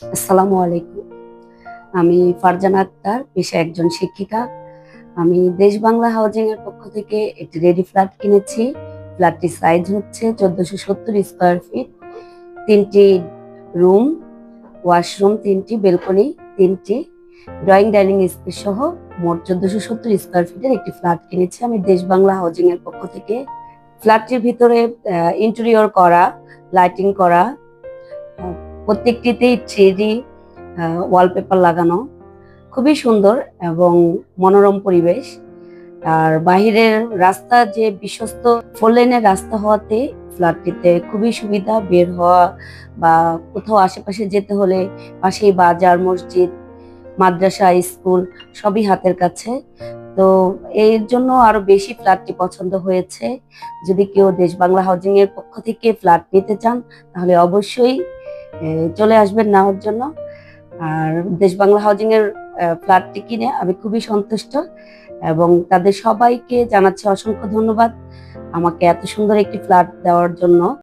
আসসালামু আলাইকুম। আমি ফারজানা আক্তার, পেশায় একজন শিক্ষিকা। আমি দেশ বাংলা হাউজিং এর পক্ষ থেকে একটি রেডি ফ্ল্যাট কিনেছি। ফ্ল্যাটটির সাইজ হচ্ছে ১৪৭০ স্কয়ার ফিট। ৩টি রুম, ওয়াশরুম ৩টি, বেলকনি ৩টি, ড্রয়িং ডাইনিং স্পেস সহ মোট ১৪৭০ স্কয়ার ফিটের একটি ফ্ল্যাট কিনেছি আমি দেশ বাংলা হাউজিং এর পক্ষ থেকে। ফ্ল্যাটটির ভিতরে ইন্টেরিয়র করা, লাইটিং করা, আ প্রত্যেকটিতেই 3D ওয়ালপেপার লাগানো। খুবই সুন্দর এবং মনোরম পরিবেশ। আর বাহিরের রাস্তা যে বিশ্বস্ত 4 লেনের রাস্তা হওয়াতে ফ্ল্যাটটিতে খুবই সুবিধা বের হওয়া বা কোথাও আশেপাশে যেতে হলে পাশেই বাজার, মসজিদ, মাদ্রাসা, স্কুল সবই হাতের কাছে। তো এর জন্য আরো বেশি ফ্ল্যাটটি পছন্দ হয়েছে। যদি কেউ দেশ বাংলা হাউজিং এর পক্ষ থেকে ফ্ল্যাট নিতে চান তাহলে অবশ্যই চলে আসবেন নেওয়ার জন্য। আর দেশ বাংলা হাউজিং এর ফ্ল্যাটটি কিনে আমি খুবই সন্তুষ্ট এবং তাদের সবাইকে জানাচ্ছি অসংখ্য ধন্যবাদ আমাকে এত সুন্দর একটি ফ্ল্যাট দেওয়ার জন্য।